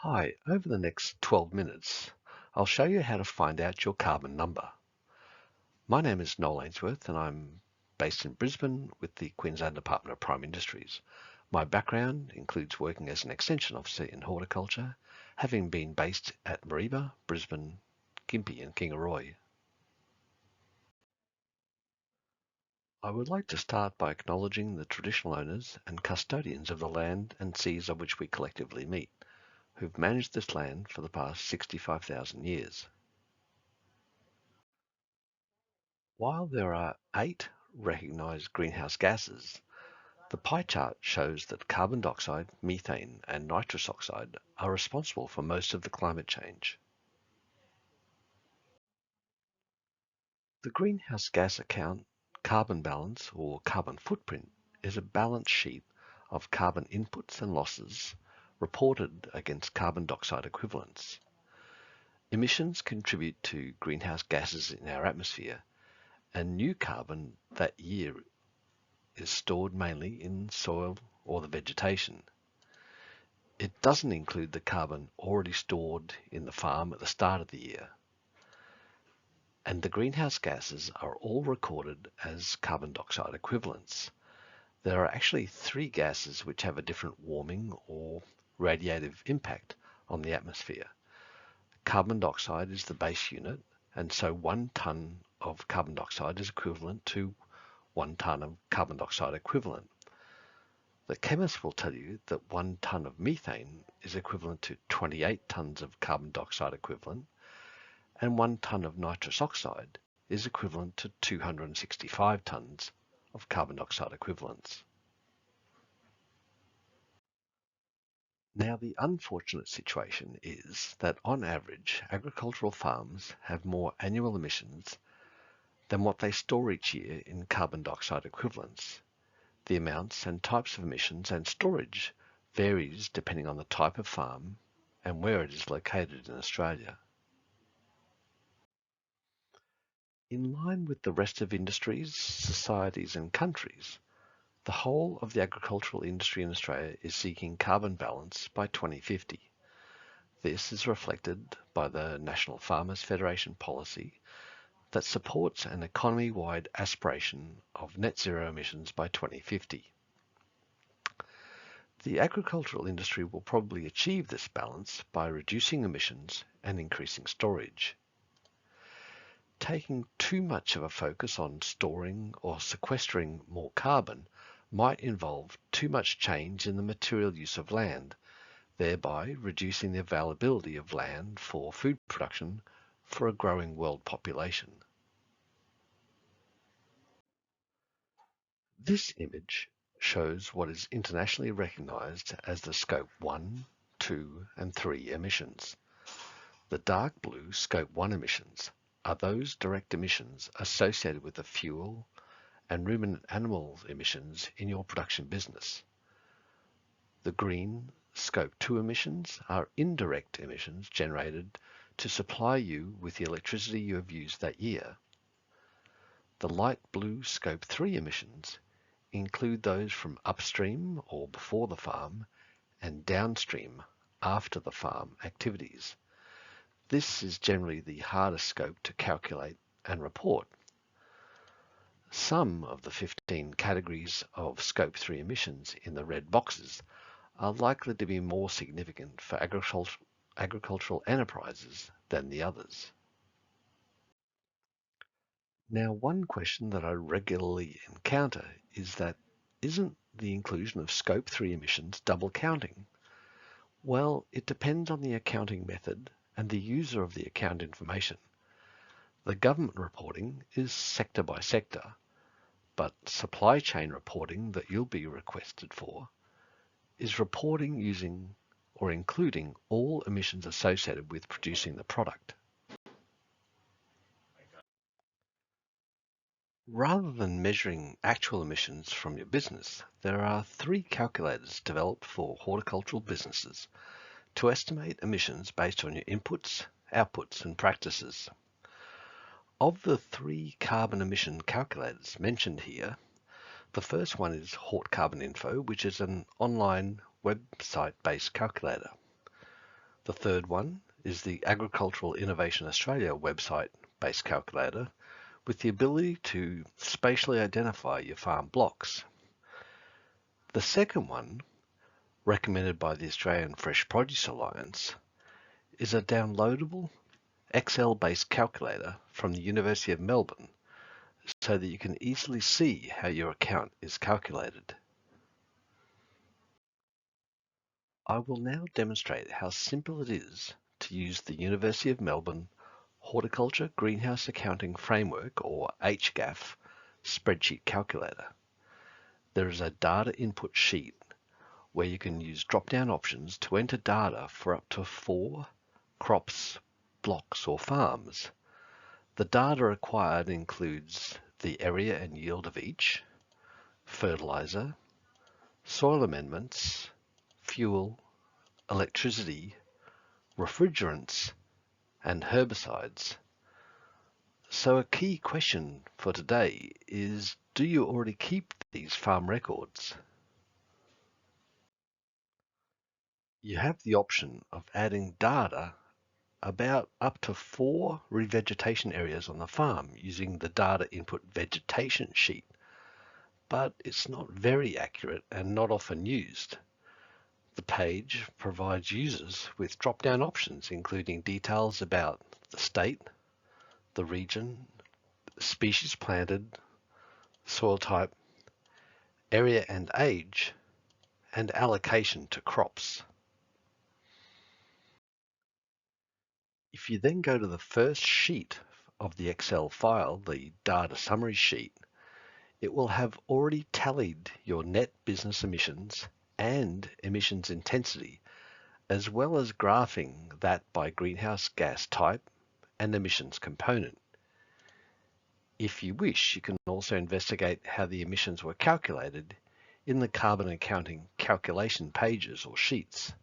Hi, over the next 12 minutes, I'll show you how to find out your carbon number. My name is Noel Ainsworth and I'm based in Brisbane with the Queensland Department of Prime Industries. My background includes working as an extension officer in horticulture, having been based at Mareeba, Brisbane, Gympie and Kingaroy. I would like to start by acknowledging the traditional owners and custodians of the land and seas on which we collectively meet, who've managed this land for the past 65,000 years. While there are 8 recognised greenhouse gases, the pie chart shows that carbon dioxide, methane and nitrous oxide are responsible for most of the climate change. The greenhouse gas account carbon balance or carbon footprint is a balance sheet of carbon inputs and losses reported against carbon dioxide equivalents. Emissions contribute to greenhouse gases in our atmosphere, and new carbon that year is stored mainly in soil or the vegetation. It doesn't include the carbon already stored in the farm at the start of the year. And the greenhouse gases are all recorded as carbon dioxide equivalents. There are actually 3 gases which have a different warming or radiative impact on the atmosphere. Carbon dioxide is the base unit, and so 1 tonne of carbon dioxide is equivalent to 1 tonne of carbon dioxide equivalent. The chemist will tell you that 1 tonne of methane is equivalent to 28 tonnes of carbon dioxide equivalent, and 1 tonne of nitrous oxide is equivalent to 265 tonnes of carbon dioxide equivalents. Now, the unfortunate situation is that on average, agricultural farms have more annual emissions than what they store each year in carbon dioxide equivalents. The amounts and types of emissions and storage varies depending on the type of farm and where it is located in Australia. In line with the rest of industries, societies and countries, the whole of the agricultural industry in Australia is seeking carbon balance by 2050. This is reflected by the National Farmers Federation policy that supports an economy-wide aspiration of net zero emissions by 2050. The agricultural industry will probably achieve this balance by reducing emissions and increasing storage. Taking too much of a focus on storing or sequestering more carbon might involve too much change in the material use of land, thereby reducing the availability of land for food production for a growing world population. This image shows what is internationally recognized as the Scope 1, 2 and 3 emissions. The dark blue Scope 1 emissions are those direct emissions associated with the fuel and ruminant animal emissions in your production business. The green Scope 2 emissions are indirect emissions generated to supply you with the electricity you have used that year. The light blue Scope 3 emissions include those from upstream or before the farm and downstream after the farm activities. This is generally the hardest scope to calculate and report. Some of the 15 categories of Scope 3 emissions in the red boxes are likely to be more significant for agricultural enterprises than the others. Now, one question that I regularly encounter is that isn't the inclusion of Scope 3 emissions double counting? Well, it depends on the accounting method and the user of the account information. The government reporting is sector by sector, but supply chain reporting that you'll be requested for is reporting using or including all emissions associated with producing the product. Rather than measuring actual emissions from your business, there are 3 calculators developed for horticultural businesses to estimate emissions based on your inputs, outputs and practices. Of the 3 carbon emission calculators mentioned here, the first one is Hort Carbon Info, which is an online website-based calculator. The third one is the Agricultural Innovation Australia website-based calculator with the ability to spatially identify your farm blocks. The second one, recommended by the Australian Fresh Produce Alliance, is a downloadable Excel-based calculator from the University of Melbourne so that you can easily see how your account is calculated. I will now demonstrate how simple it is to use the University of Melbourne Horticulture Greenhouse Accounting Framework, or HGAF, spreadsheet calculator. There is a data input sheet where you can use drop-down options to enter data for up to 4 crops, blocks or farms. The data required includes the area and yield of each, fertilizer, soil amendments, fuel, electricity, refrigerants, and herbicides. So a key question for today is, do you already keep these farm records? You have the option of adding data about up to 4 revegetation areas on the farm using the data input vegetation sheet, but it's not very accurate and not often used. The page provides users with drop-down options including details about the state, the region, species planted, soil type, area and age, and allocation to crops. If you then go to the first sheet of the Excel file, the data summary sheet, it will have already tallied your net business emissions and emissions intensity, as well as graphing that by greenhouse gas type and emissions component. If you wish, you can also investigate how the emissions were calculated in the carbon accounting calculation pages or sheets.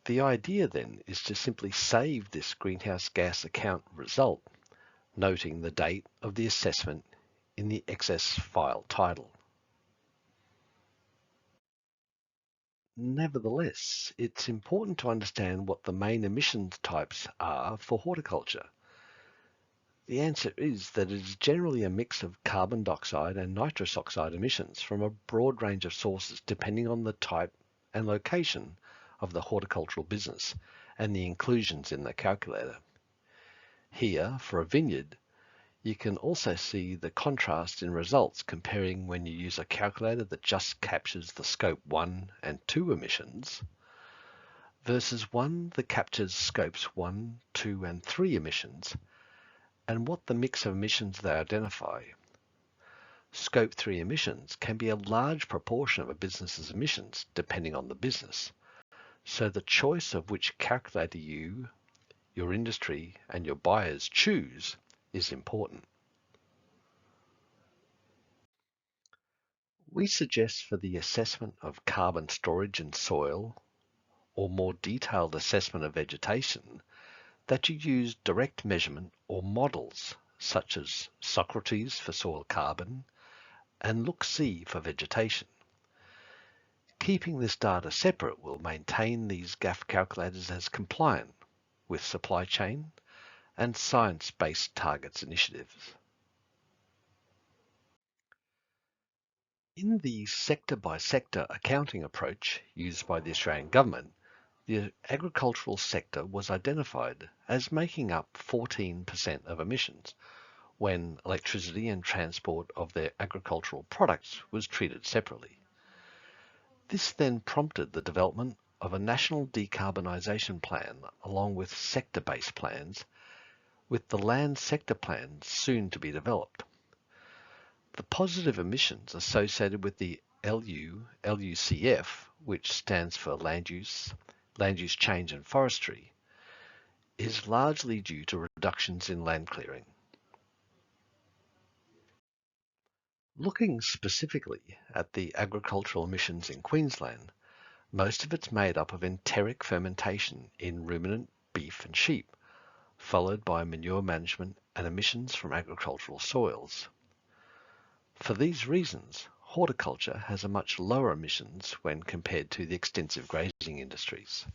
The idea then is to simply save this greenhouse gas account result, noting the date of the assessment in the XS file title. Nevertheless, it's important to understand what the main emissions types are for horticulture. The answer is that it is generally a mix of carbon dioxide and nitrous oxide emissions from a broad range of sources depending on the type and location of the horticultural business and the inclusions in the calculator. Here, for a vineyard, you can also see the contrast in results comparing when you use a calculator that just captures the scope 1 and 2 emissions versus one that captures scopes 1, 2 and 3 emissions and what the mix of emissions they identify. Scope 3 emissions can be a large proportion of a business's emissions depending on the business. So the choice of which calculator you, your industry and your buyers choose is important. We suggest for the assessment of carbon storage in soil or more detailed assessment of vegetation that you use direct measurement or models such as Socrates for soil carbon and Look-See for vegetation. Keeping this data separate will maintain these GAF calculators as compliant with supply chain and science-based targets initiatives. In the sector-by-sector accounting approach used by the Australian government, the agricultural sector was identified as making up 14% of emissions when electricity and transport of their agricultural products was treated separately. This then prompted the development of a national decarbonisation plan along with sector-based plans, with the land sector plan soon to be developed. The positive emissions associated with the LUCF, which stands for land use change and forestry, is largely due to reductions in land clearing. Looking specifically at the agricultural emissions in Queensland, most of it's made up of enteric fermentation in ruminant beef and sheep, followed by manure management and emissions from agricultural soils. For these reasons, horticulture has a much lower emissions when compared to the extensive grazing industries.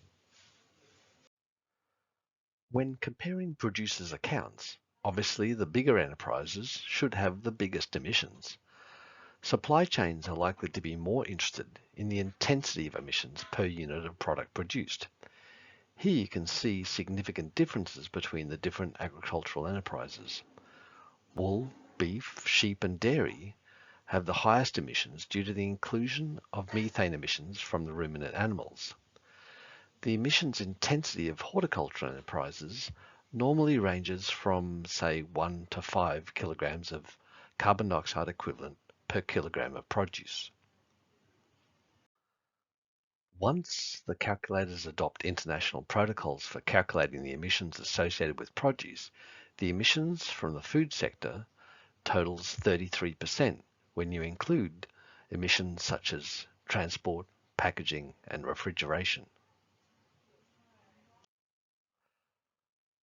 When comparing producers' accounts, obviously the bigger enterprises should have the biggest emissions. Supply chains are likely to be more interested in the intensity of emissions per unit of product produced. Here you can see significant differences between the different agricultural enterprises. Wool, beef, sheep and dairy have the highest emissions due to the inclusion of methane emissions from the ruminant animals. The emissions intensity of horticultural enterprises normally ranges from, say, 1 to 5 kilograms of carbon dioxide equivalent per kilogram of produce. Once the calculators adopt international protocols for calculating the emissions associated with produce, the emissions from the food sector totals 33% when you include emissions such as transport, packaging, and refrigeration.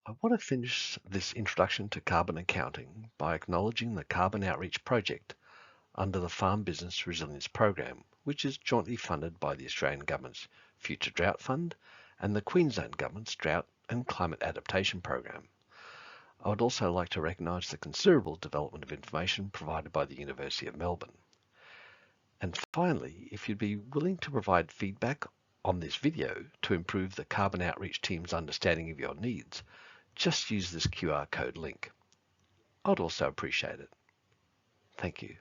I want to finish this introduction to carbon accounting by acknowledging the Carbon Outreach Project under the Farm Business Resilience Program, which is jointly funded by the Australian Government's Future Drought Fund and the Queensland Government's Drought and Climate Adaptation Program. I would also like to recognise the considerable development of information provided by the University of Melbourne. And finally, if you'd be willing to provide feedback on this video to improve the Carbon Outreach team's understanding of your needs, just use this QR code link. I'd also appreciate it. Thank you.